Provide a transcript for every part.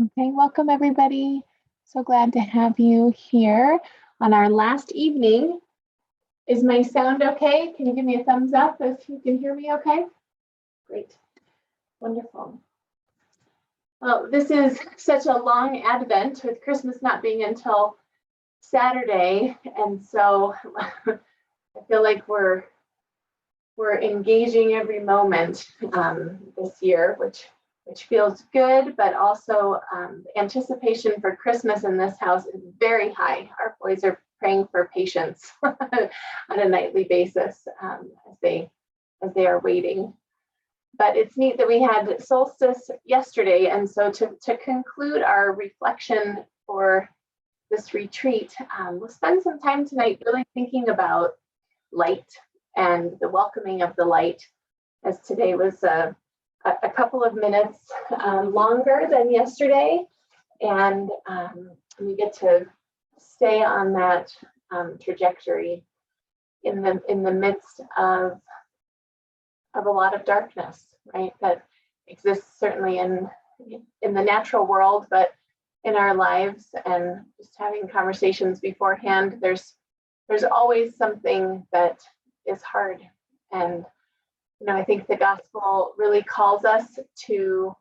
Okay, welcome everybody. So glad to have you here on our last evening. Is my sound okay? Can you give me a thumbs up if you can hear me okay? Great, wonderful. Well, this is such a long Advent with Christmas not being until Saturday, and so I feel like we're engaging every moment this year, which feels good, but also anticipation for Christmas in this house is very high. Our boys are praying for patience on a nightly basis as they are waiting. But it's neat that we had solstice yesterday, and so to conclude our reflection for this retreat, we'll spend some time tonight really thinking about light and the welcoming of the light, as today was a couple of minutes longer than yesterday, and we get to stay on that trajectory in the midst of a lot of darkness, right? That exists certainly in the natural world, but in our lives, and just having conversations beforehand, there's always something that is hard. And I think the gospel really calls us to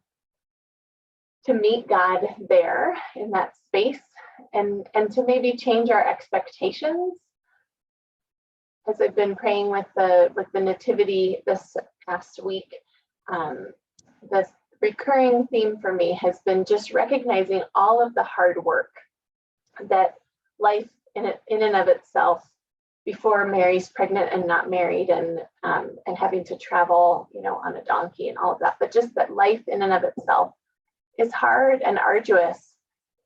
meet God there in that space, and to maybe change our expectations. As I've been praying with the nativity this past week, the recurring theme for me has been just recognizing all of the hard work that life in and of itself, before Mary's pregnant and not married, and having to travel, on a donkey and all of that, but just that life in and of itself is hard and arduous,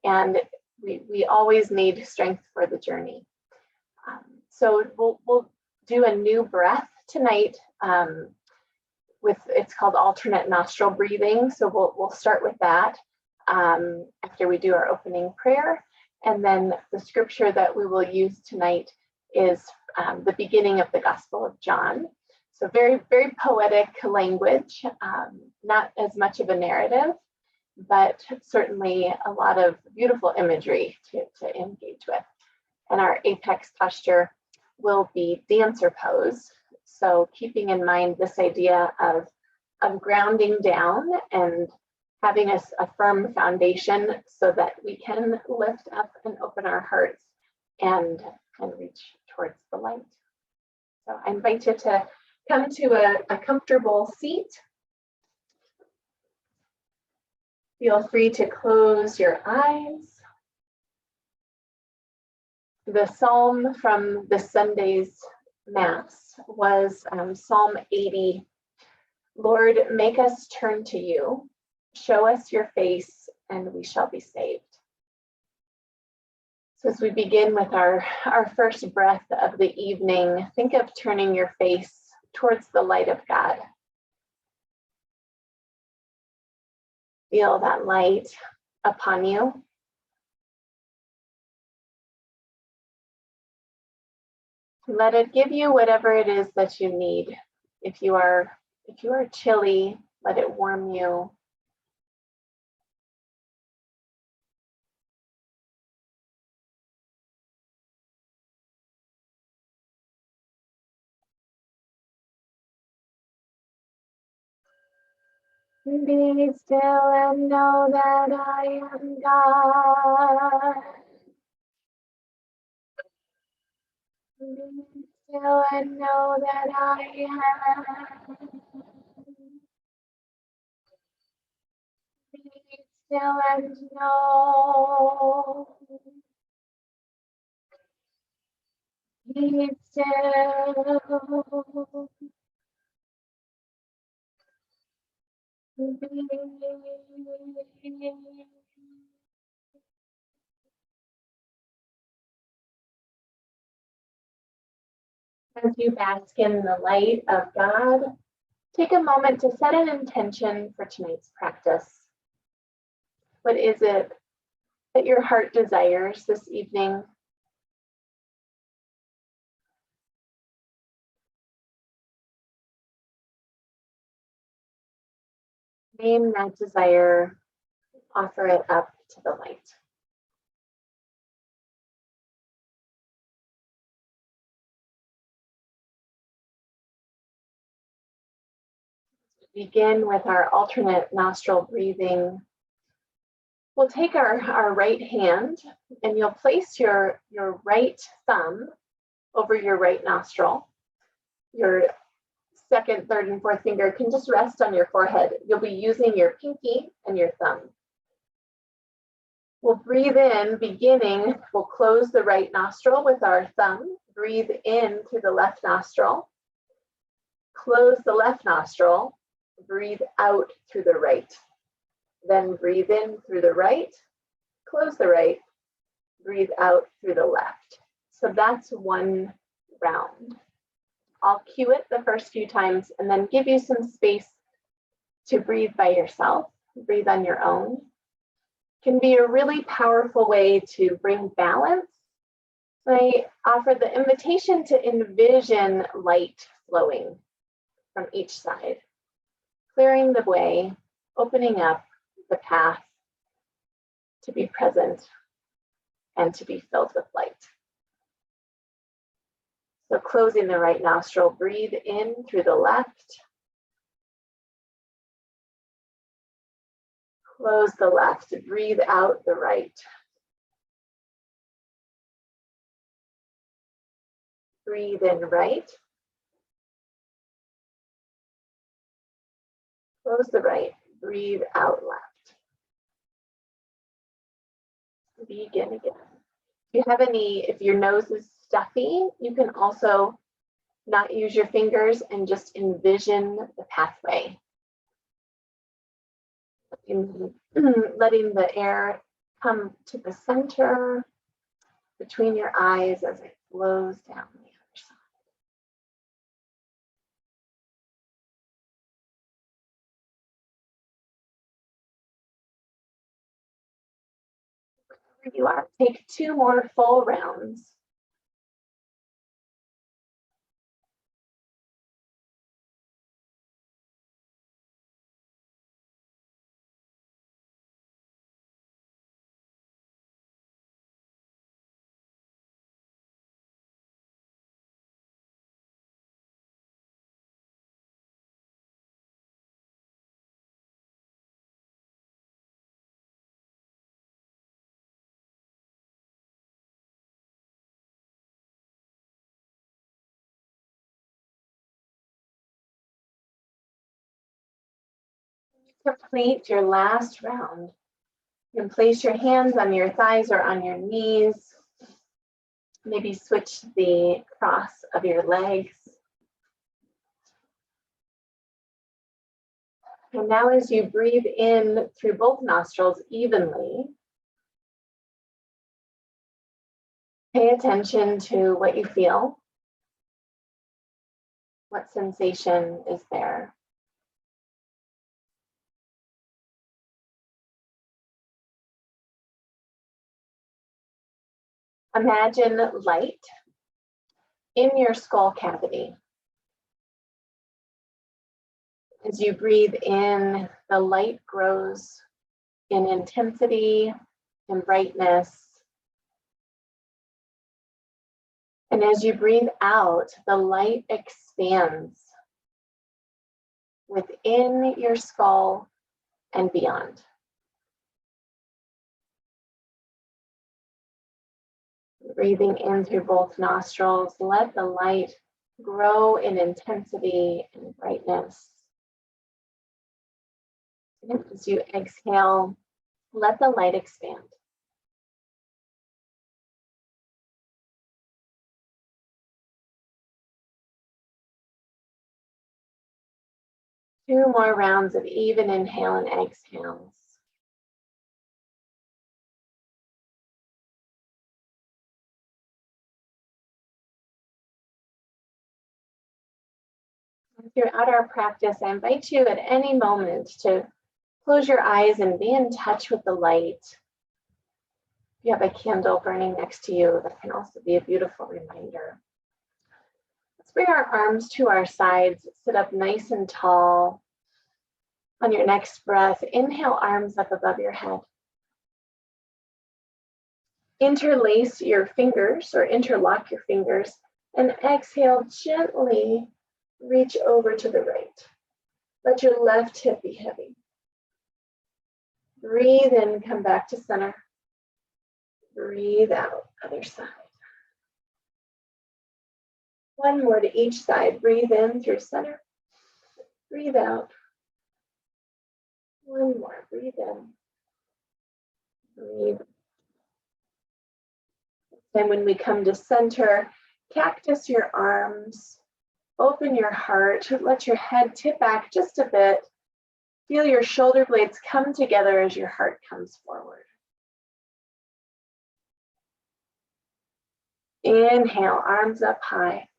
and we always need strength for the journey. So we'll do a new breath tonight. It's called alternate nostril breathing. So we'll start with that after we do our opening prayer, and then the scripture that we will use tonight is the beginning of the Gospel of John. So very, very poetic language, not as much of a narrative, but certainly a lot of beautiful imagery to engage with. And our apex posture will be dancer pose. So keeping in mind this idea of grounding down and having a firm foundation so that we can lift up and open our hearts and reach towards the light. So I invite you to come to a comfortable seat. Feel free to close your eyes. The psalm from this Sunday's Mass was Psalm 80. Lord, make us turn to you. Show us your face, and we shall be saved. So as we begin with our first breath of the evening, think of turning your face towards the light of God. Feel that light upon you. Let it give you whatever it is that you need. If you are chilly, let it warm you. Be still and know that I am God. Be still and know that I am. Be still and know. Be still. As you bask in the light of God, take a moment to set an intention for tonight's practice. What is it that your heart desires this evening? Name that desire, offer it up to the light. Begin with our alternate nostril breathing. We'll take our right hand and you'll place your right thumb over your right nostril. Your second, third, and fourth finger can just rest on your forehead. You'll be using your pinky and your thumb. We'll breathe in, beginning, we'll close the right nostril with our thumb. Breathe in through the left nostril. Close the left nostril. Breathe out through the right. Then breathe in through the right. Close the right. Breathe out through the left. So that's one round. I'll cue it the first few times and then give you some space to breathe by yourself, breathe on your own. Can be a really powerful way to bring balance. I offer the invitation to envision light flowing from each side, clearing the way, opening up the path to be present and to be filled with light. So closing the right nostril, breathe in through the left. Close the left, breathe out the right. Breathe in right. Close the right, breathe out left. Begin again. If your nose is stuffy, you can also not use your fingers and just envision the pathway. Letting the air come to the center between your eyes as it flows down the other side. Wherever you are, take 2 more full rounds. Complete your last round. You can place your hands on your thighs or on your knees. Maybe switch the cross of your legs. And now as you breathe in through both nostrils evenly, pay attention to what you feel. What sensation is there? Imagine light in your skull cavity. As you breathe in, the light grows in intensity and brightness. And as you breathe out, the light expands within your skull and beyond. Breathing in through both nostrils, let the light grow in intensity and brightness. And as you exhale, let the light expand. Two more rounds of even inhale and exhales. Throughout our practice, I invite you at any moment to close your eyes and be in touch with the light. If you have a candle burning next to you, that can also be a beautiful reminder. Let's bring our arms to our sides, sit up nice and tall. On your next breath, inhale arms up above your head. Interlace your fingers or interlock your fingers, and exhale, gently reach over to the right. Let your left hip be heavy. Breathe in, come back to center. Breathe out, other side. One more to each side. Breathe in through center. Breathe out. One more. Breathe in. Breathe. And when we come to center, cactus your arms. Open your heart. Let your head tip back just a bit. Feel your shoulder blades come together as your heart comes forward. Inhale, arms up high.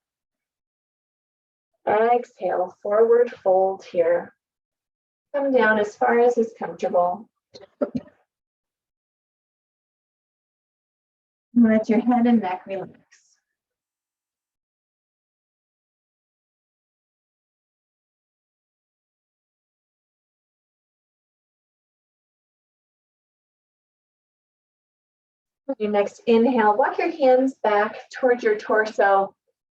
Exhale, forward fold here. Come down as far as is comfortable. Let your head and neck relax. With your next inhale, walk your hands back towards your torso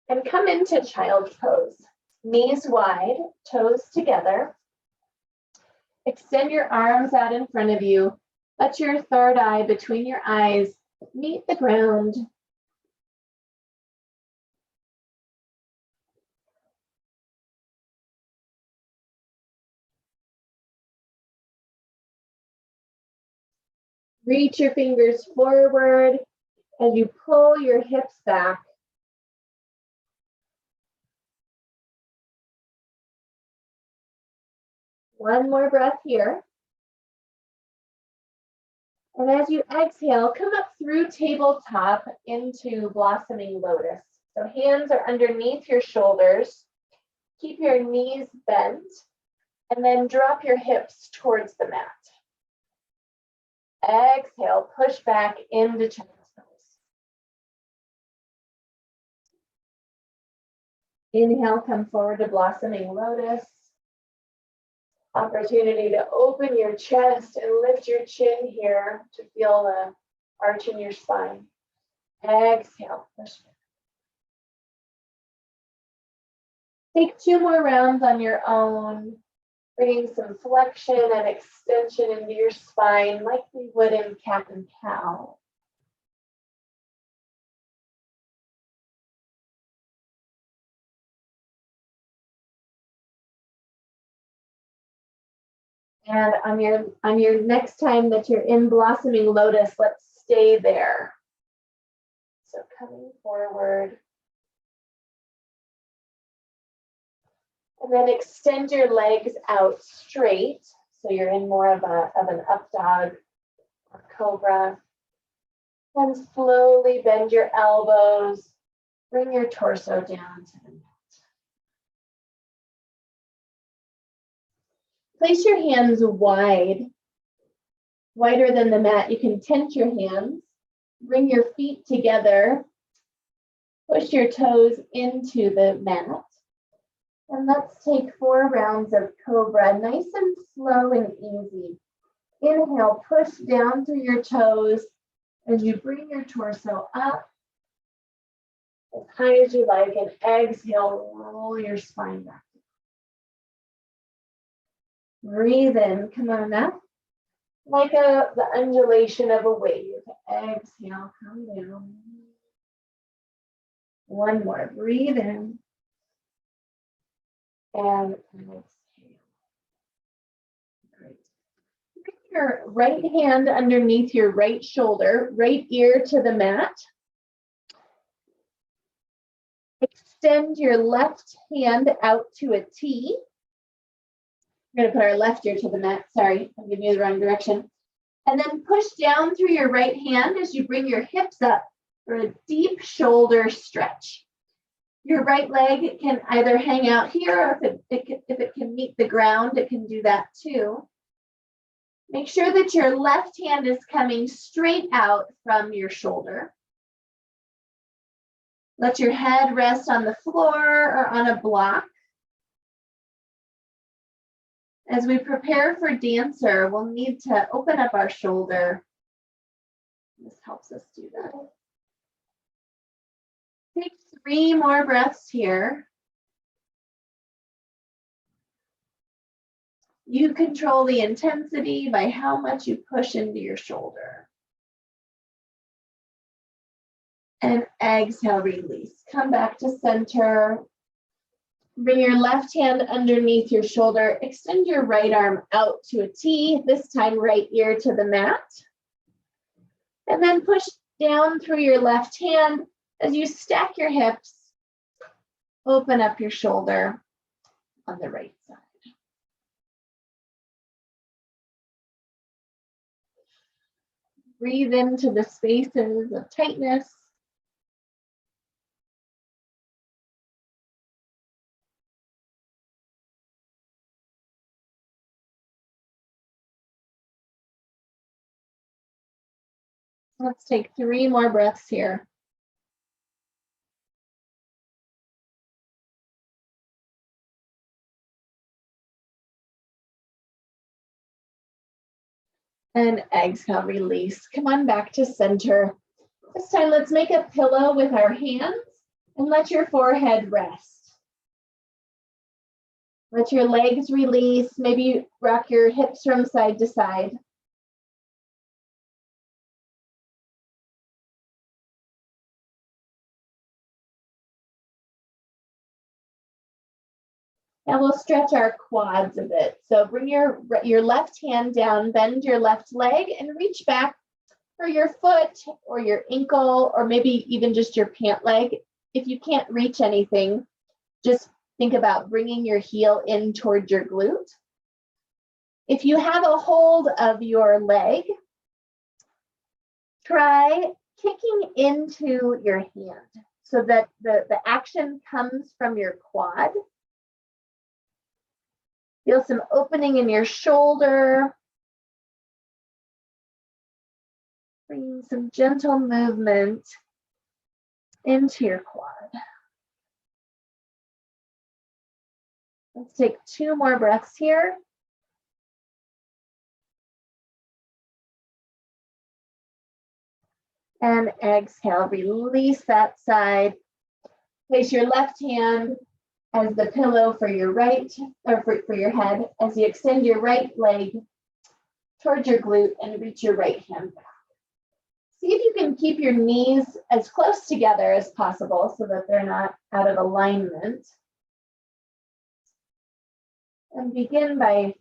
and come into child's pose. Knees wide, toes together. Extend your arms out in front of you. Let your third eye between your eyes meet the ground. Reach your fingers forward as you pull your hips back. One more breath here. And as you exhale, come up through tabletop into blossoming lotus. So hands are underneath your shoulders. Keep your knees bent and then drop your hips towards the mat. Exhale, push back into child's pose. Inhale, come forward to blossoming lotus. Opportunity to open your chest and lift your chin here to feel the arch in your spine. Exhale, push back. Take 2 more rounds on your own, bringing some flexion and extension into your spine like we would in cat and cow. And on your next time that you're in blossoming lotus, let's stay there. So coming forward. And then extend your legs out straight. So you're in more of an up dog or cobra. And slowly bend your elbows. Bring your torso down to the mat. Place your hands wide, wider than the mat. You can tent your hands. Bring your feet together. Push your toes into the mat. And let's take 4 rounds of cobra, nice and slow and easy. Inhale, push down through your toes as you bring your torso up as high as you like, and exhale, roll your spine back. Breathe in, come on up, like the undulation of a wave. Exhale, come down. One more, breathe in. And exhale. Great. Bring your right hand underneath your right shoulder, right ear to the mat. Extend your left hand out to a T. We're going to put our left ear to the mat. Sorry, I'm giving you the wrong direction. And then push down through your right hand as you bring your hips up for a deep shoulder stretch. Your right leg can either hang out here, or if it can meet the ground, it can do that too. Make sure that your left hand is coming straight out from your shoulder. Let your head rest on the floor or on a block. As we prepare for dancer, we'll need to open up our shoulder. This helps us do that. Take 3 more breaths here. You control the intensity by how much you push into your shoulder. And exhale, release. Come back to center. Bring your left hand underneath your shoulder. Extend your right arm out to a T, this time right ear to the mat. And then push down through your left hand as you stack your hips. Open up your shoulder on the right side. Breathe into the spaces of tightness. Let's take 3 more breaths here. And exhale, release. Come on back to center. This time, let's make a pillow with our hands and let your forehead rest. Let your legs release. Maybe rock your hips from side to side. And we'll stretch our quads a bit. So bring your left hand down, bend your left leg, and reach back for your foot or your ankle, or maybe even just your pant leg. If you can't reach anything, just think about bringing your heel in toward your glute. If you have a hold of your leg, try kicking into your hand so that the action comes from your quad. Feel some opening in your shoulder. Bring some gentle movement into your quad. Let's take 2 more breaths here. And exhale, release that side. Place your left hand as the pillow for your right, or for your head, as you extend your right leg towards your glute and reach your right hand back. See if you can keep your knees as close together as possible so that they're not out of alignment. And begin by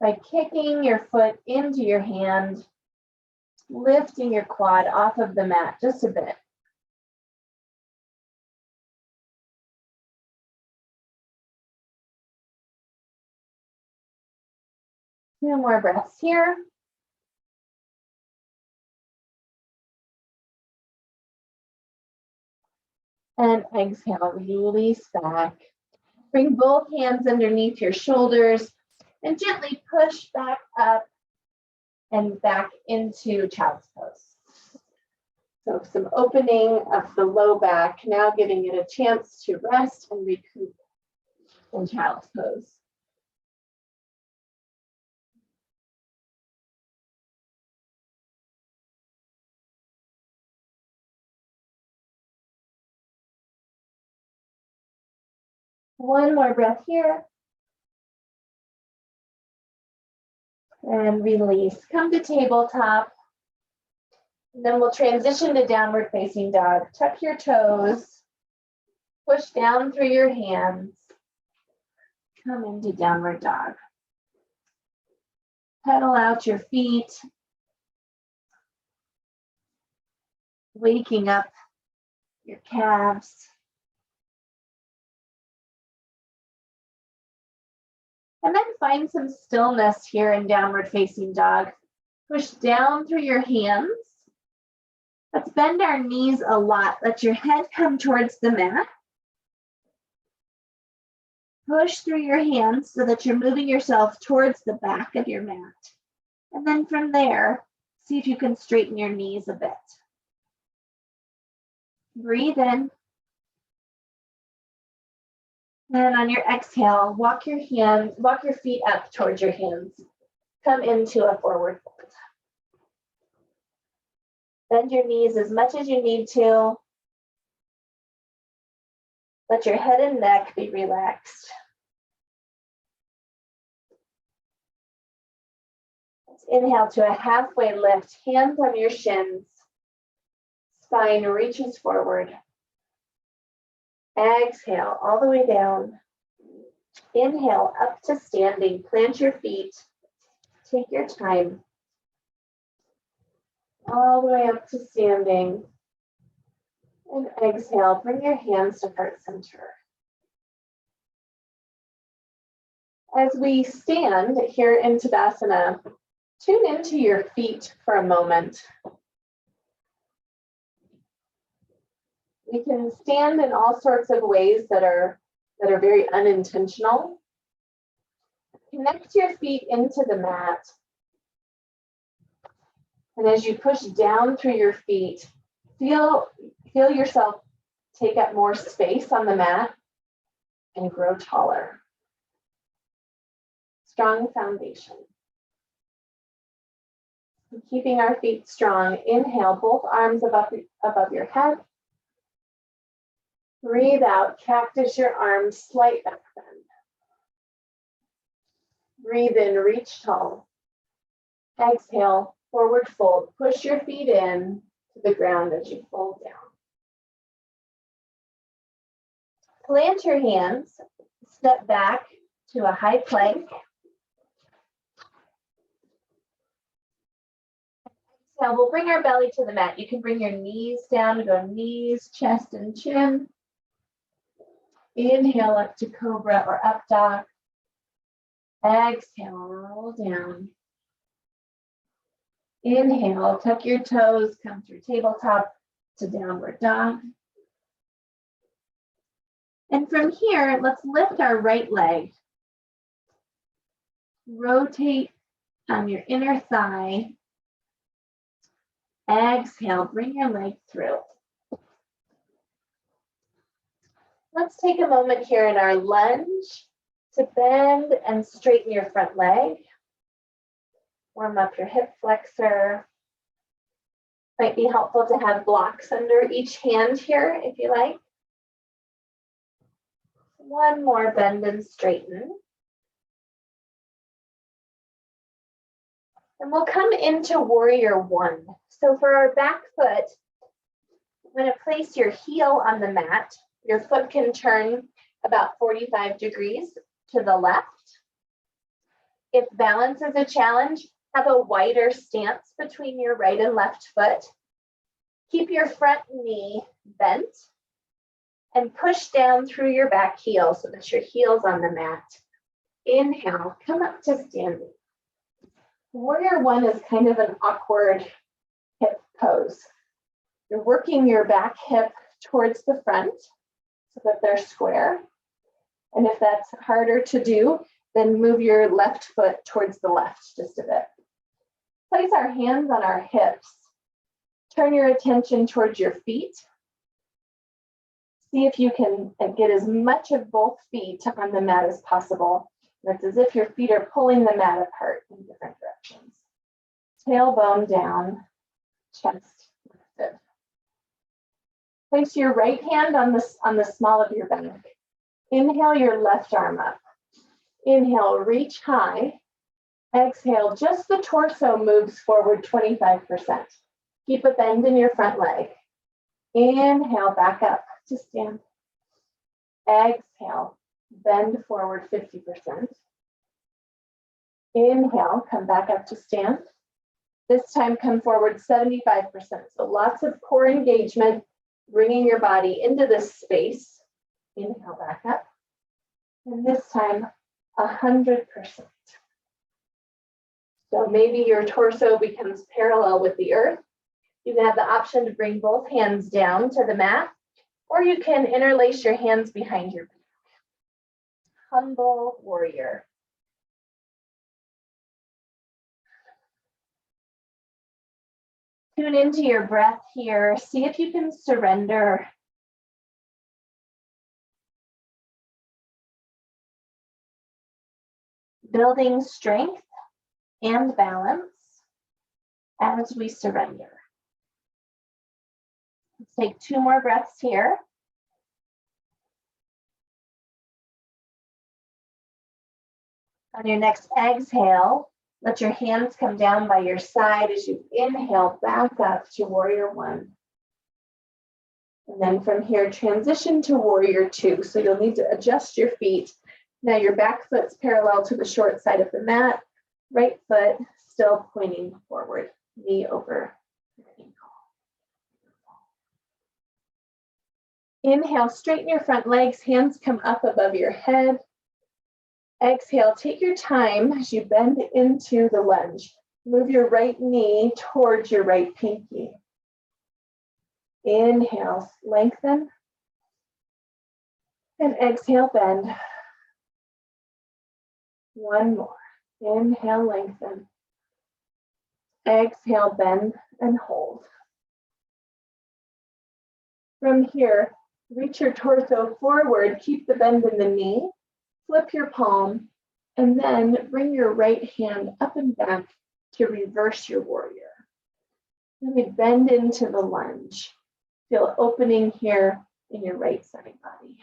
kicking your foot into your hand, lifting your quad off of the mat just a bit. Two more breaths here. And exhale, release back. Bring both hands underneath your shoulders and gently push back up and back into child's pose. So some opening of the low back, now giving it a chance to rest and recoup in child's pose. One more breath here. And release. Come to tabletop. And then we'll transition to downward facing dog. Tuck your toes. Push down through your hands. Come into downward dog. Pedal out your feet. Waking up your calves. And then find some stillness here in downward facing dog. Push down through your hands. Let's bend our knees a lot. Let your head come towards the mat. Push through your hands so that you're moving yourself towards the back of your mat. And then from there, see if you can straighten your knees a bit. Breathe in. And on your exhale, walk your feet up towards your hands. Come into a forward fold. Bend your knees as much as you need to. Let your head and neck be relaxed. Let's inhale to a halfway lift, hands on your shins. Spine reaches forward. Exhale all the way down. Inhale up to standing. Plant your feet. Take your time. All the way up to standing. And exhale, bring your hands to heart center. As we stand here in Tadasana, tune into your feet for a moment. We can stand in all sorts of ways that are very unintentional. Connect your feet into the mat. And as you push down through your feet, feel yourself take up more space on the mat and grow taller. Strong foundation. Keeping our feet strong, inhale, both arms above your head. Breathe out, cactus your arms, slight back bend. Breathe in, reach tall. Exhale, forward fold. Push your feet in to the ground as you fold down. Plant your hands, step back to a high plank. Exhale, we'll bring our belly to the mat. You can bring your knees down, go knees, chest, and chin. Inhale up to cobra or up dog. Exhale, roll down. Inhale, tuck your toes, come through tabletop to downward dog. And from here, let's lift our right leg. Rotate on your inner thigh. Exhale, bring your leg through. Let's take a moment here in our lunge to bend and straighten your front leg. Warm up your hip flexor. Might be helpful to have blocks under each hand here if you like. One more bend and straighten. And we'll come into warrior one. So for our back foot, I'm going to place your heel on the mat. Your foot can turn about 45 degrees to the left. If balance is a challenge, have a wider stance between your right and left foot. Keep your front knee bent and push down through your back heel so that your heel's on the mat. Inhale, come up to standing. Warrior one is kind of an awkward hip pose. You're working your back hip towards the front so that they're square. And if that's harder to do, then move your left foot towards the left just a bit. Place our hands on our hips. Turn your attention towards your feet. See if you can get as much of both feet on the mat as possible. It's as if your feet are pulling the mat apart in different directions. Tailbone down, chest lifted. Place your right hand on the small of your back. Inhale your left arm up. Inhale, reach high. Exhale, just the torso moves forward 25%. Keep a bend in your front leg. Inhale, back up to stand. Exhale, bend forward 50%. Inhale, come back up to stand. This time come forward 75%. So lots of core engagement, bringing your body into this space. Inhale, back up. And this time, 100%. So maybe your torso becomes parallel with the earth. You can have the option to bring both hands down to the mat, or you can interlace your hands behind your back. Humble warrior. Tune into your breath here. See if you can surrender. Building strength and balance as we surrender. Let's take 2 more breaths here. On your next exhale, let your hands come down by your side as you inhale back up to warrior 1. And then from here, transition to warrior 2. So you'll need to adjust your feet. Now your back foot's parallel to the short side of the mat. Right foot still pointing forward, knee over your ankle. Inhale, straighten your front legs, hands come up above your head. Exhale, take your time as you bend into the lunge. Move your right knee towards your right pinky. Inhale, lengthen. And exhale, bend. 1 more. Inhale, lengthen. Exhale, bend and hold. From here, reach your torso forward, keep the bend in the knee. Flip your palm, and then bring your right hand up and back to reverse your warrior. Really bend into the lunge. Feel opening here in your right side body.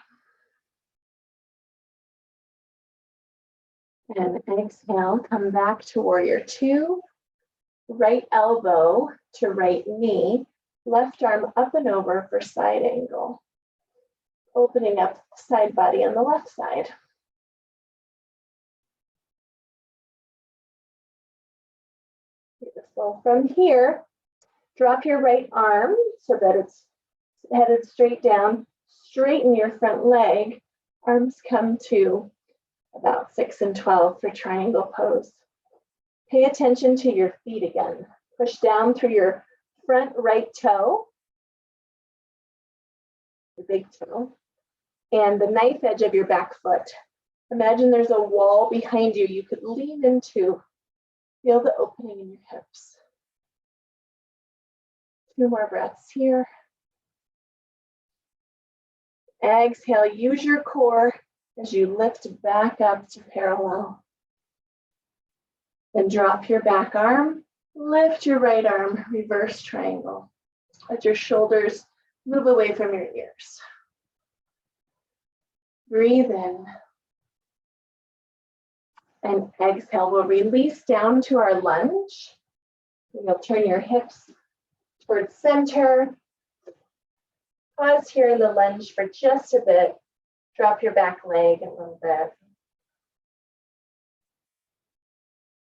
And exhale, come back to warrior 2. Right elbow to right knee. Left arm up and over for side angle. Opening up side body on the left side. Beautiful. From here, drop your right arm so that it's headed straight down. Straighten your front leg. Arms come to about 6 and 12 for triangle pose. Pay attention to your feet again. Push down through your front right toe, the big toe, and the knife edge of your back foot. Imagine there's a wall behind you could lean into. Feel the opening in your hips. 2 more breaths here. Exhale, use your core as you lift back up to parallel. Then drop your back arm, lift your right arm, reverse triangle. Let your shoulders move away from your ears. Breathe in. And exhale, we'll release down to our lunge. You'll turn your hips towards center. Pause here in the lunge for just a bit. Drop your back leg a little bit.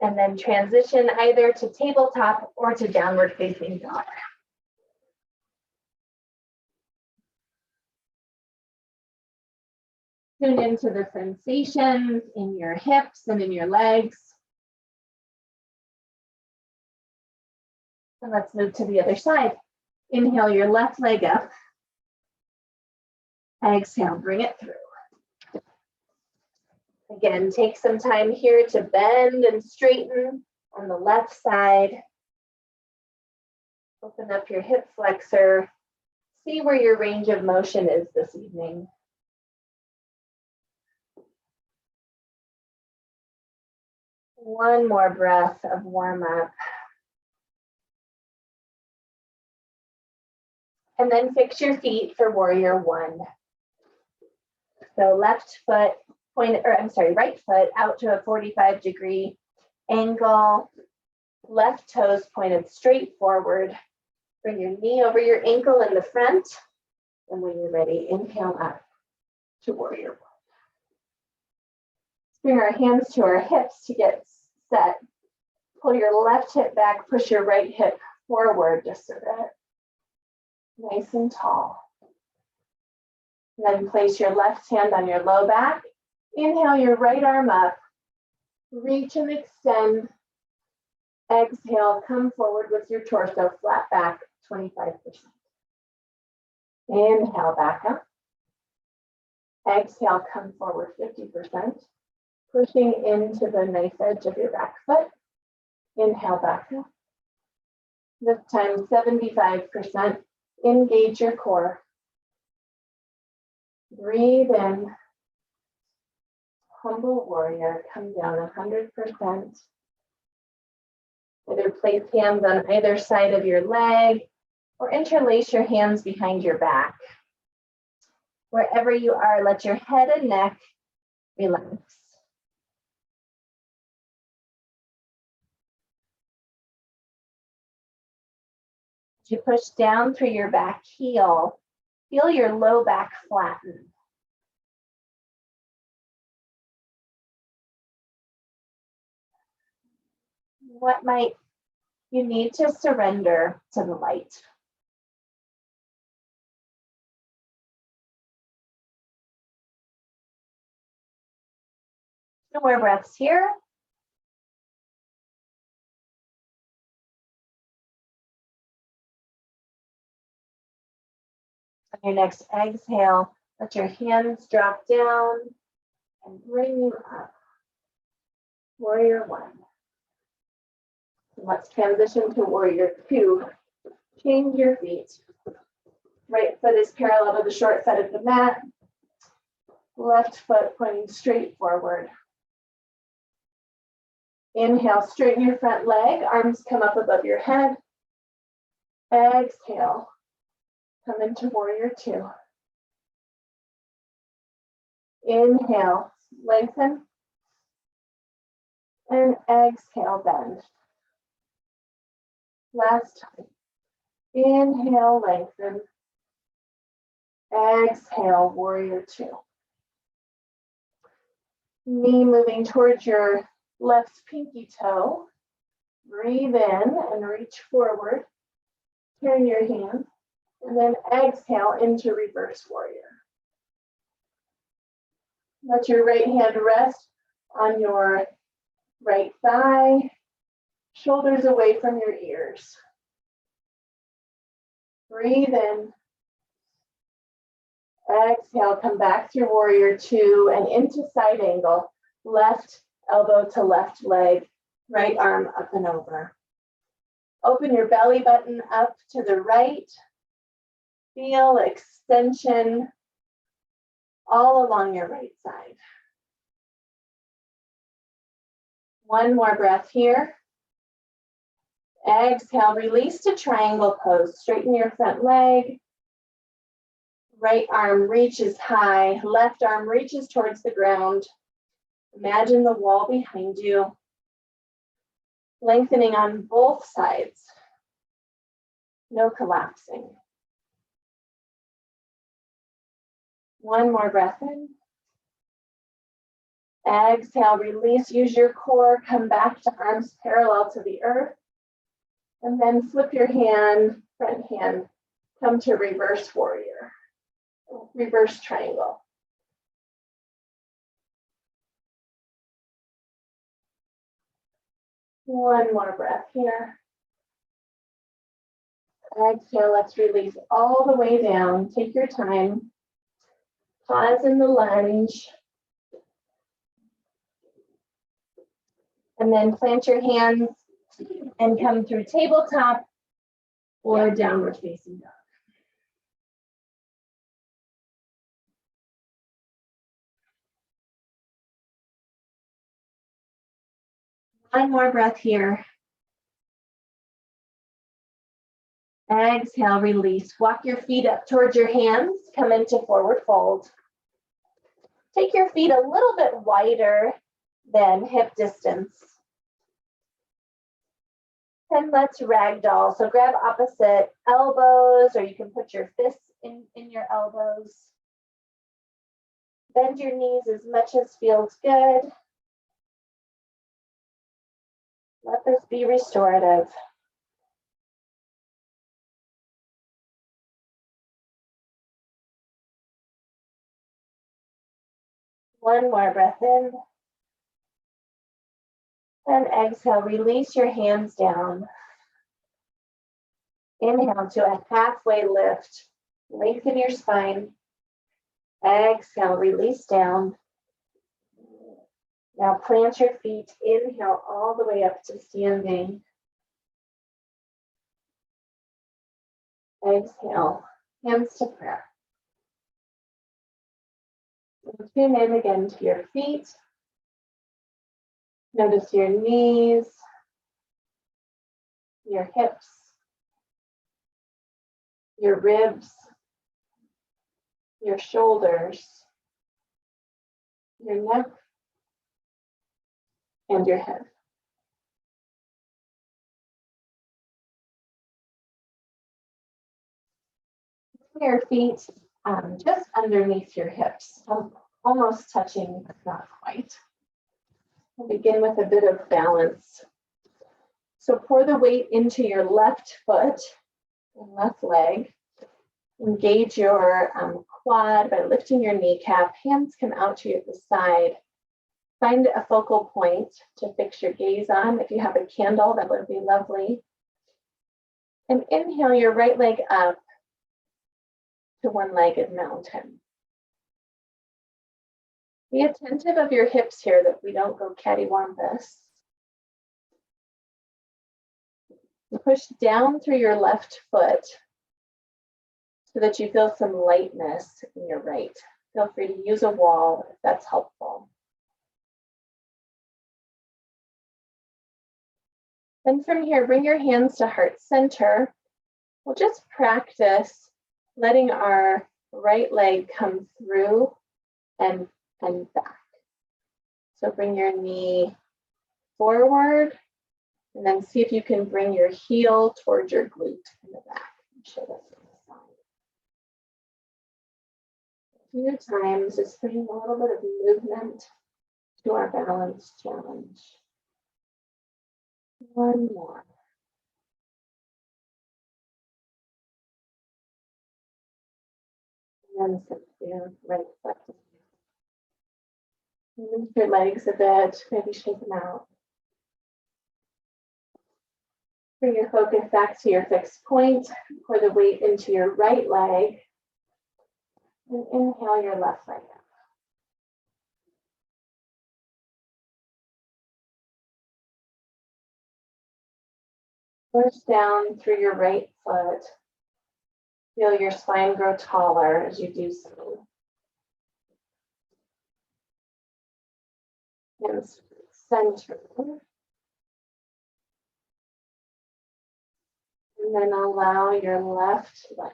And then transition either to tabletop or to downward facing dog. Tune into the sensations in your hips and in your legs. And let's move to the other side. Inhale your left leg up. Exhale, bring it through. Again, take some time here to bend and straighten on the left side. Open up your hip flexor. See where your range of motion is this evening. One more breath of warm up. And then fix your feet for warrior 1. So left foot right foot out to a 45-degree angle. Left toes pointed straight forward. Bring your knee over your ankle in the front. And when you're ready, inhale up to warrior 1. Bring our hands to our hips to get set. Pull your left hip back, push your right hip forward just so that nice and tall. And then place your left hand on your low back. Inhale your right arm up. Reach and extend. Exhale, come forward with your torso, flat back, 25%. Inhale, back up. Exhale, come forward, 50%. Pushing into the knife edge of your back foot. Inhale, back up. This time, 75%. Engage your core. Breathe in. Humble warrior, come down 100%. Either place hands on either side of your leg Or interlace your hands behind your back. Wherever you are, let your head and neck relax. As you push down through your back heel, feel your low back flatten. What might you need to surrender to the light? 2 more breaths here. On your next exhale, let your hands drop down and bring you up. Warrior 1. Let's transition to Warrior 2. Change your feet. Right foot is parallel to the short side of the mat. Left foot pointing straight forward. Inhale, straighten your front leg. Arms come up above your head. Exhale. Come into Warrior 2. Inhale, lengthen. And exhale, bend. Last time. Inhale, lengthen. Exhale, Warrior 2. Knee moving towards your left pinky toe. Breathe in and reach forward. Turn your hand. And then exhale into reverse warrior. Let your right hand rest on your right thigh, shoulders away from your ears. Breathe in. Exhale, come back through Warrior 2 and into side angle. Left elbow to left leg, right arm up and over. Open your belly button up to the right. Feel extension all along your right side. One more breath here. Exhale, release to triangle pose. Straighten your front leg. Right arm reaches high, left arm reaches towards the ground. Imagine the wall behind you. Lengthening on both sides. No collapsing. One more breath in. Exhale, release, use your core, come back to arms parallel to the earth. And then flip your hand, front hand, come to reverse warrior, reverse triangle. One more breath here. Exhale, let's release all the way down. Take your time. Pause in the lunge. And then plant your hands and come through tabletop or downward facing dog. One more breath here. Exhale, release. Walk your feet up towards your hands. Come into forward fold. Take your feet a little bit wider than hip distance. And let's ragdoll. So grab opposite elbows, or you can put your fists in your elbows. Bend your knees as much as feels good. Let this be restorative. One more breath in. And exhale, release your hands down. Inhale to a halfway lift. Lengthen your spine. Exhale, release down. Now plant your feet. Inhale all the way up to standing. Exhale, hands to prayer. So tune in again to your feet. Notice your knees, your hips, your ribs, your shoulders, your neck, and your head. Your feet just underneath your hips, almost touching, but not quite. We'll begin with a bit of balance. So pour the weight into your left foot and left leg. Engage your quad by lifting your kneecap. Hands come out to you at the side. Find a focal point to fix your gaze on. If you have a candle, that would be lovely. And inhale your right leg up to one-legged mountain. Be attentive of your hips here that we don't go cattywampus. Push down through your left foot so that you feel some lightness in your right. Feel free to use a wall if that's helpful. Then from here, bring your hands to heart center. We'll just practice letting our right leg come through and back. So bring your knee forward and then see if you can bring your heel towards your glute in the back. Show that from the side. A few times, just bringing a little bit of movement to our balance challenge. One more. And then sit there, right foot. Move your legs a bit, maybe shake them out. Bring your focus back to your fixed point. Pour the weight into your right leg. And inhale your left leg up. Push down through your right foot. Feel your spine grow taller as you do so. And center. And then allow your left leg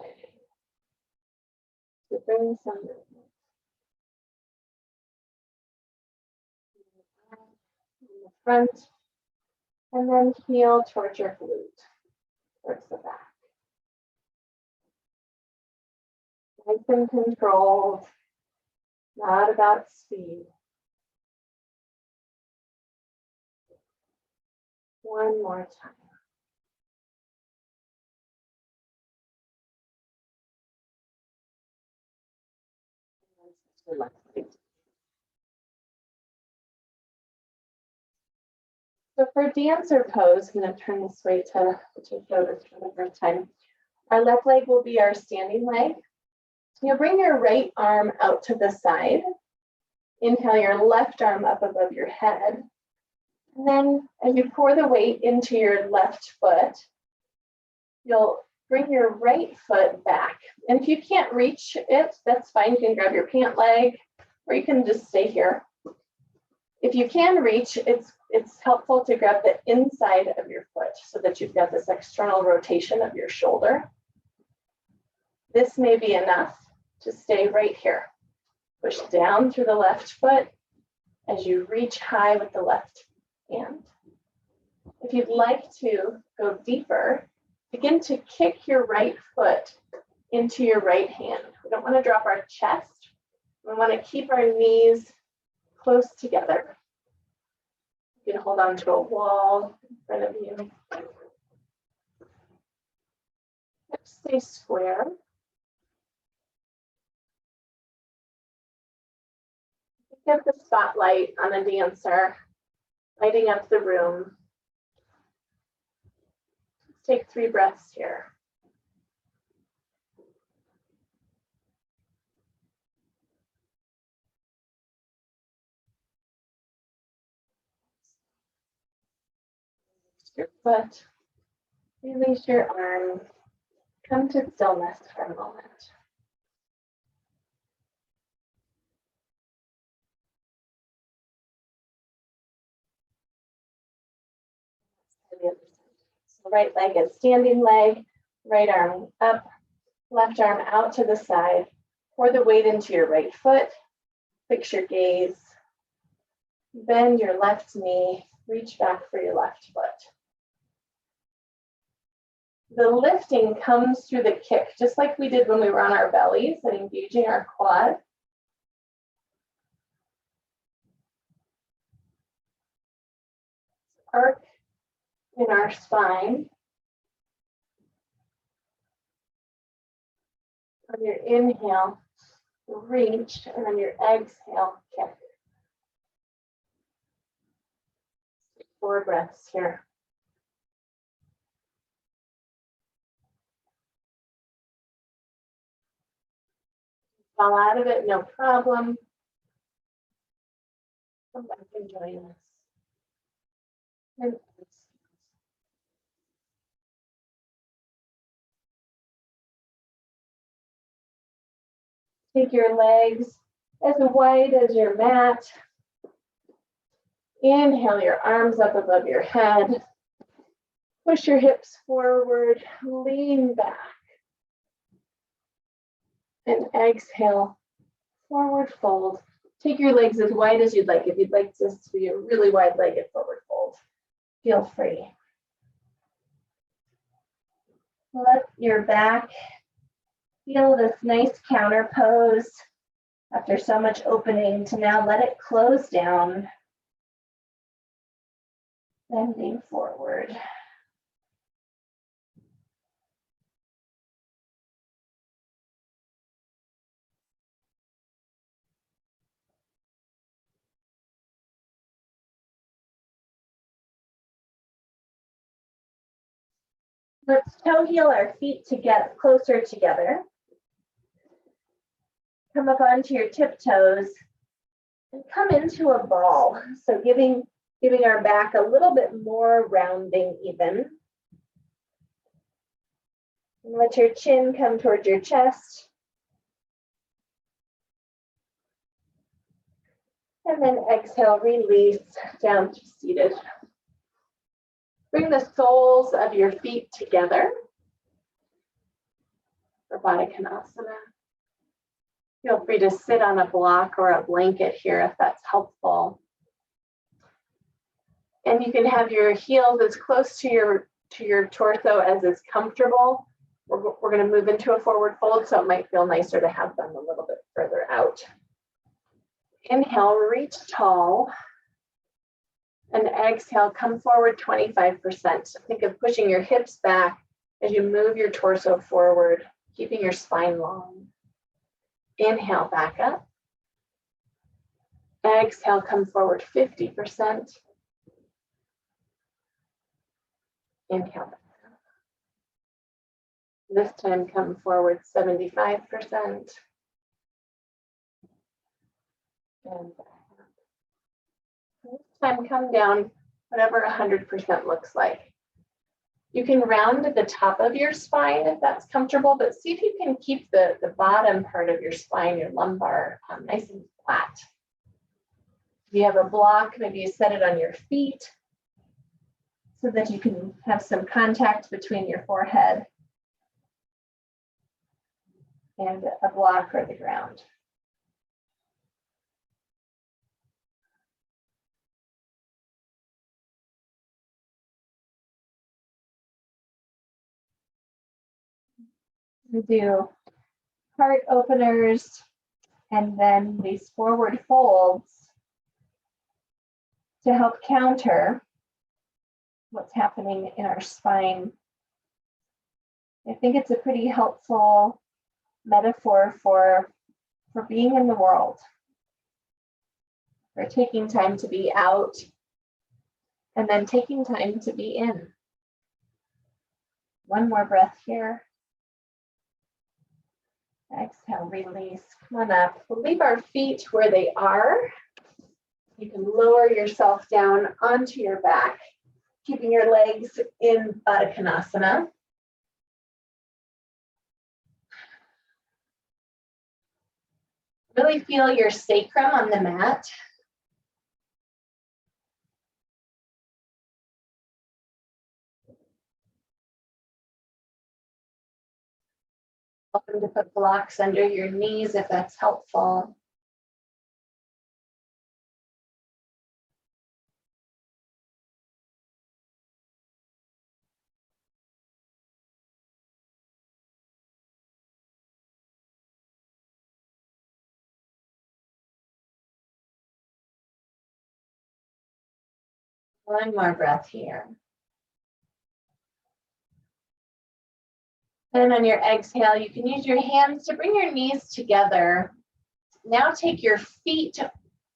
to bring some movement. In the front, and then heel towards your glute, towards the back. Nice and controlled, not about speed. One more time. So for dancer pose, I'm going to turn this way to show this for the first time. Our left leg will be our standing leg. You'll bring your right arm out to the side. Inhale your left arm up above your head. And then as you pour the weight into your left foot, you'll bring your right foot back. And if you can't reach it, that's fine. You can grab your pant leg, or you can just stay here. If you can reach, it's helpful to grab the inside of your foot so that you've got this external rotation of your shoulder. This may be enough to stay right here. Push down through the left foot as you reach high with the left hand. If you'd like to go deeper, begin to kick your right foot into your right hand. We don't want to drop our chest. We want to keep our knees close together. You can hold on to a wall in front of you. Hips stay square. Get the spotlight on a dancer, lighting up the room. Let's take 3 breaths here. Your foot, release your arm, come to stillness for a moment. So right leg is standing leg, right arm up, Left arm out to the side. Pour the weight into your right foot. Fix your gaze. Bend your left knee. Reach back for your left foot. The lifting comes through the kick, just like we did when we were on our bellies and engaging our quad. Arc in our spine. On your inhale, reach, and on your exhale, kick. 4 breaths here. Fall out of it, no problem. Come back and join us. And take your legs as wide as your mat. Inhale your arms up above your head. Push your hips forward, lean back. And exhale, forward fold. Take your legs as wide as you'd like. If you'd like this to be a really wide-legged forward fold, feel free. Let your back feel this nice counter pose after so much opening to now let it close down, bending forward. Let's toe heel our feet to get closer together. Come up onto your tiptoes and come into a ball. So giving our back a little bit more rounding even. And let your chin come towards your chest. And then exhale, release down to seated. Bring the soles of your feet together for Baddha Konasana. Feel free to sit on a block or a blanket here if that's helpful. And you can have your heels as close to your torso as is comfortable. We're going to move into a forward fold, so it might feel nicer to have them a little bit further out. Inhale, reach tall. And exhale, come forward 25%. Think of pushing your hips back as you move your torso forward, keeping your spine long. Inhale, back up. Exhale, come forward 50%. Inhale, back up. This time, come forward 75%. And back up. This time, come down whatever 100% looks like. You can round at the top of your spine if that's comfortable, but see if you can keep the bottom part of your spine, your lumbar, nice and flat. If you have a block, maybe you set it on your feet so that you can have some contact between your forehead and a block or the ground. We do heart openers and then these forward folds to help counter what's happening in our spine. I think it's a pretty helpful metaphor for being in the world, for taking time to be out and then taking time to be in. One more breath here. Exhale, release, come on up. We'll leave our feet where they are. You can lower yourself down onto your back, keeping your legs in Baddha Konasana. Really feel your sacrum on the mat. Welcome to put blocks under your knees if that's helpful. One more breath here. Then on your exhale, you can use your hands to bring your knees together. Now take your feet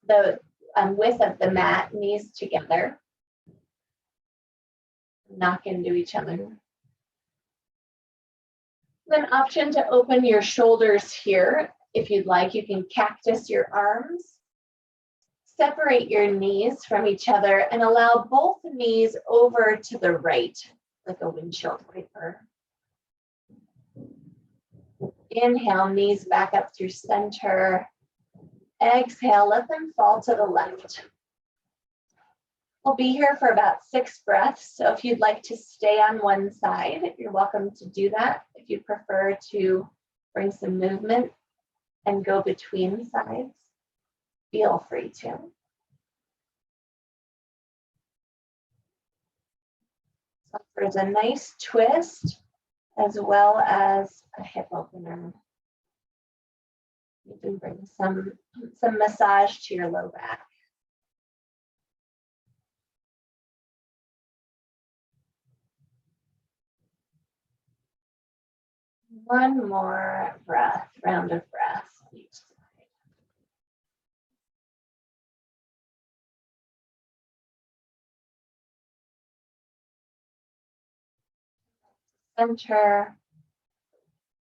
the width of the mat, knees together. Knock into each other. Then option to open your shoulders here. If you'd like, you can cactus your arms. Separate your knees from each other and allow both knees over to the right, like a windshield wiper. Inhale, knees back up through center. Exhale, let them fall to the left. We'll be here for about 6 breaths, so if you'd like to stay on one side, you're welcome to do that. If you prefer to bring some movement and go between sides, feel free to. So there's a nice twist as well as a hip opener. You can bring some massage to your low back. One more breath, round of breaths on each side. Center.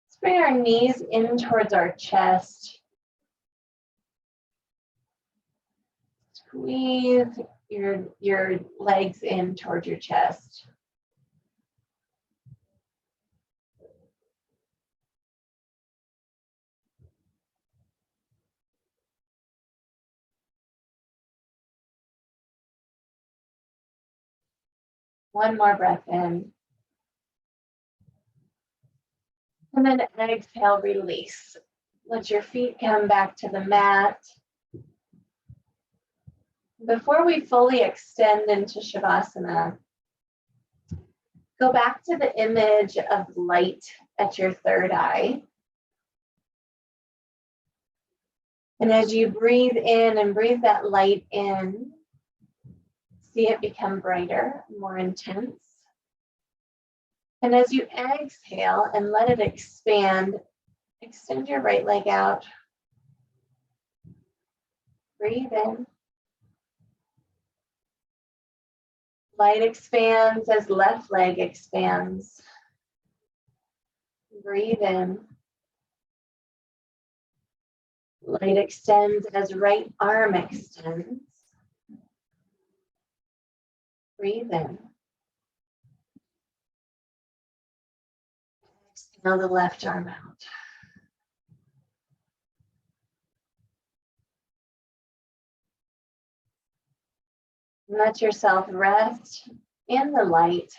Let's bring our knees in towards our chest. Squeeze your legs in towards your chest. One more breath in. And then exhale, release. Let your feet come back to the mat. Before we fully extend into Shavasana, go back to the image of light at your third eye. And as you breathe in and breathe that light in, see it become brighter, more intense. And as you exhale and let it expand, extend your right leg out. Breathe in. Light expands as left leg expands. Breathe in. Light extends as right arm extends. Breathe in. Exhale the left arm out. Let yourself rest in the light.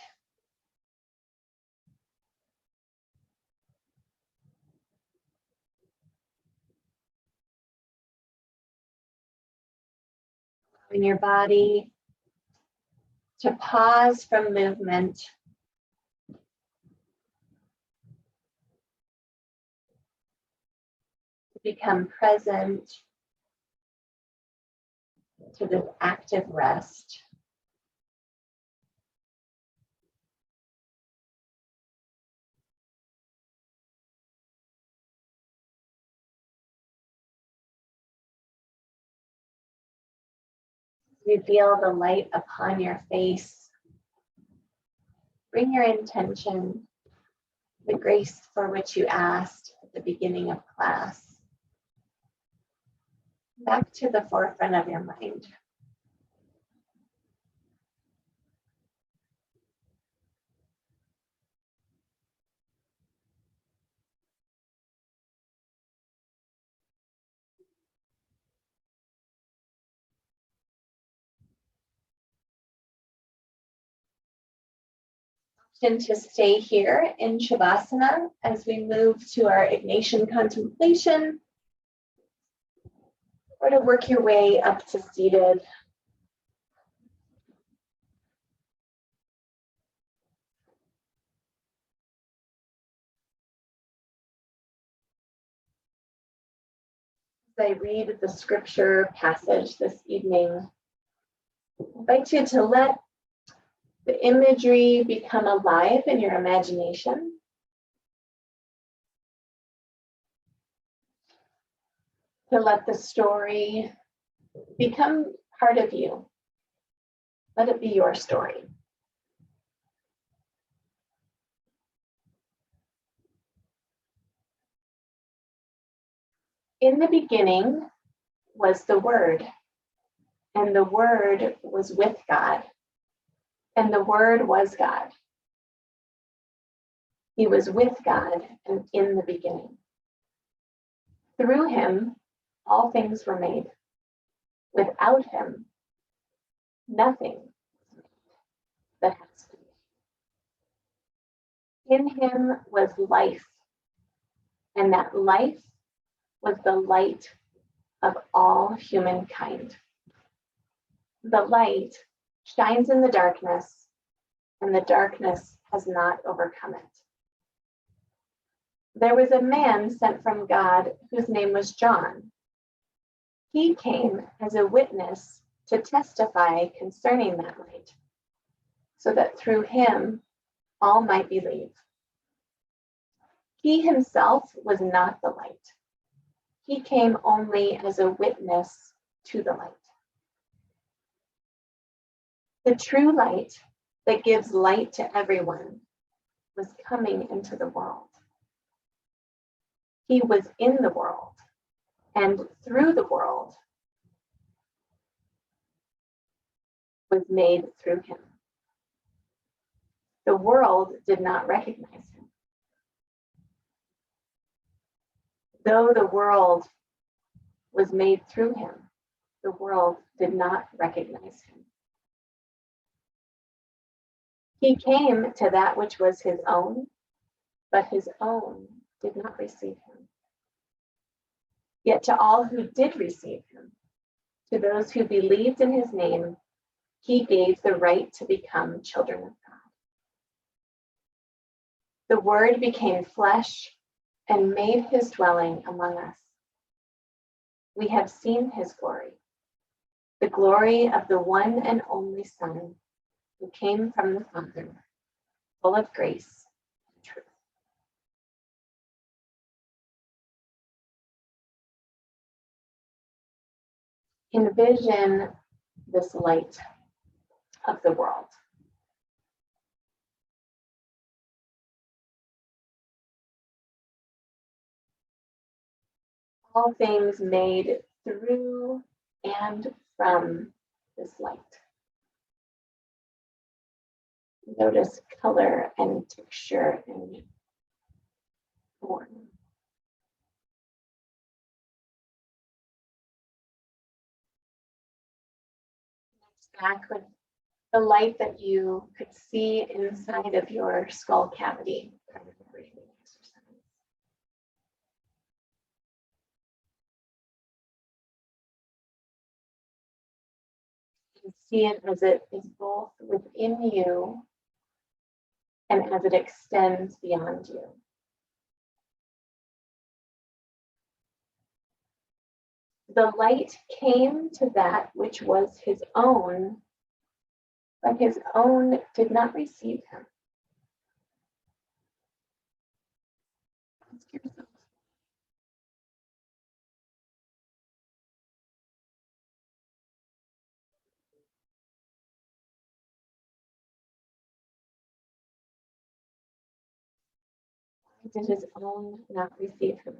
In your body to pause from movement. To become present to this active rest. You feel the light upon your face. Bring your intention, the grace for which you asked at the beginning of class, back to the forefront of your mind. To stay here in Shavasana as we move to our Ignatian Contemplation, or to work your way up to seated. As I read the scripture passage this evening, I invite you to let the imagery become alive in your imagination. To let the story become part of you. Let it be your story. In the beginning was the Word, and the Word was with God, and the Word was God. He was with God and in the beginning. Through him, all things were made. Without him, nothing that has been. In him was life, and that life was the light of all humankind. The light shines in the darkness, and the darkness has not overcome it. There was a man sent from God whose name was John. He came as a witness to testify concerning that light, so that through him all might believe. He himself was not the light. He came only as a witness to the light. The true light that gives light to everyone was coming into the world. He was in the world, and through the world was made through him. The world did not recognize him. Though the world was made through him, the world did not recognize him. He came to that which was his own, but his own did not receive him. Yet to all who did receive him, to those who believed in his name, he gave the right to become children of God. The Word became flesh and made his dwelling among us. We have seen his glory, the glory of the one and only Son, who came from the Father, full of grace and truth. Envision this light of the world. All things made through and from this light. Notice color and texture and form. Next, back with the light that you could see inside of your skull cavity from the breathing exercise. You can see it as it is both within you and as it extends beyond you. The light came to that which was his own, but his own did not receive him. Ask yourself, why did his own not receive him?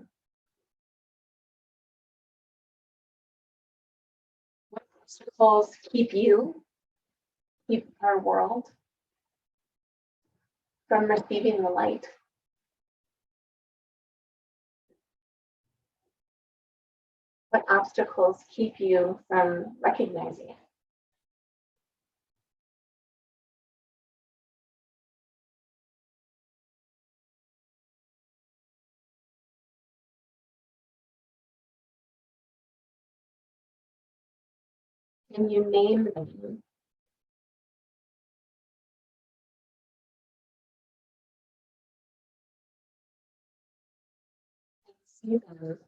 What obstacles keep our world from receiving the light? What obstacles keep you from recognizing it? Can you name them? See them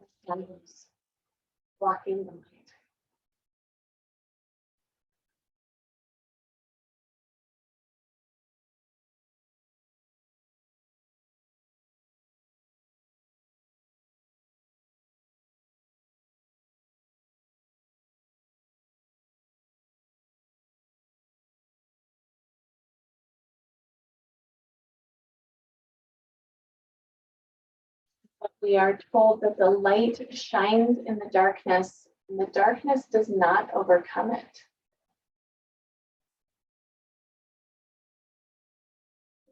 as shadows blocking the light. But we are told that the light shines in the darkness, and the darkness does not overcome it.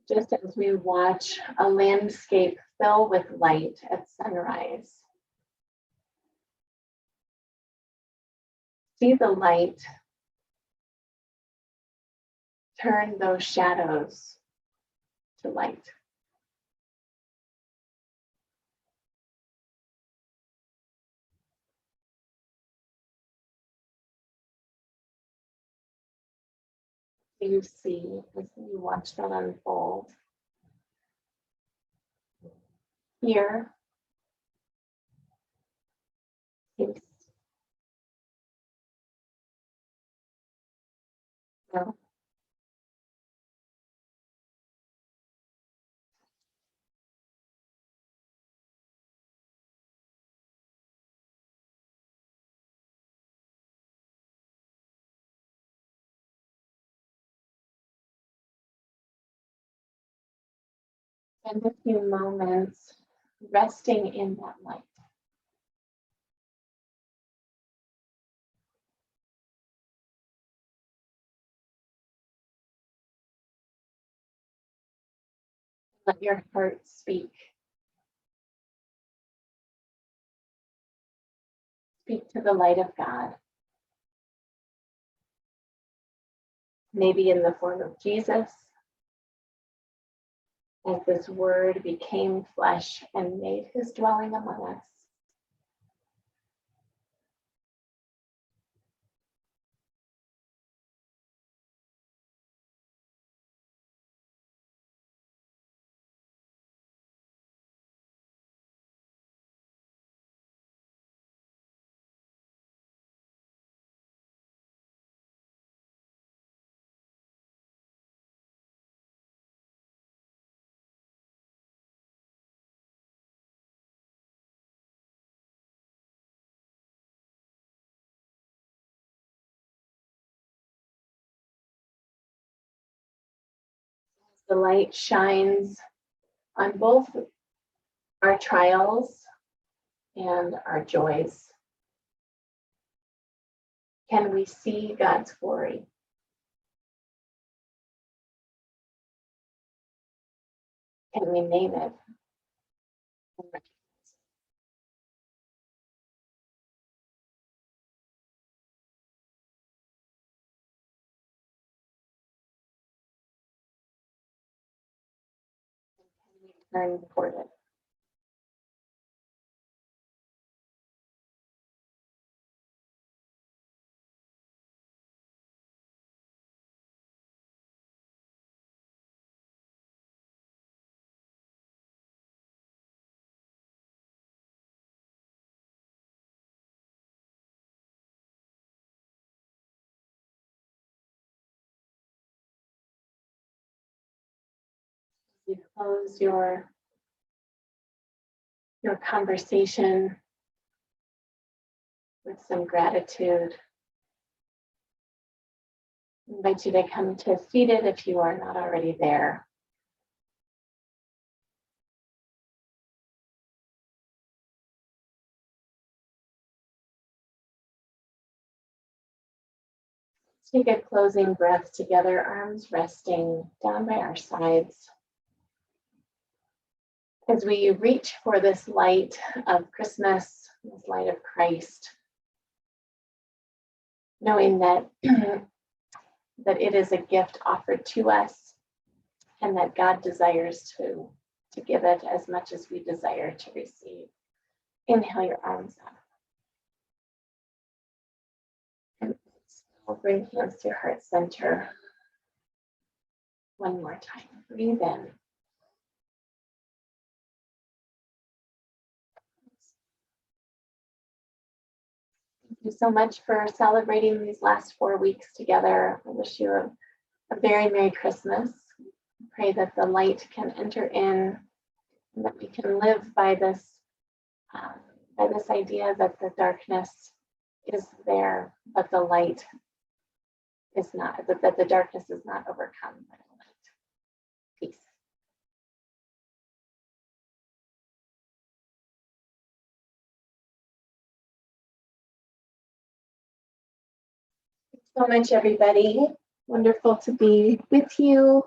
Just as we watch a landscape fill with light at sunrise, see the light turn those shadows to light. You see as you watch that unfold. Here, taste. No. Spend a few moments resting in that light. Let your heart speak. Speak to the light of God. Maybe in the form of Jesus, as this word became flesh and made his dwelling among us. The light shines on both our trials and our joys. Can we see God's glory? Can we name it? Can we turn toward it? You close your conversation with some gratitude. I invite you to come to seated if you are not already there. Take a closing breath together, arms resting down by our sides. As we reach for this light of Christmas, this light of Christ, knowing that, that it is a gift offered to us and that God desires to give it as much as we desire to receive. Inhale your arms up. We'll bring hands to heart center. One more time. Breathe in. Thank you so much for celebrating these last 4 weeks together. I wish you a very Merry Christmas. Pray that the light can enter in and that we can live by this idea that the darkness is there, but the light is not, that the darkness is not overcome by the light. Peace. Thanks so much, everybody. Wonderful to be with you.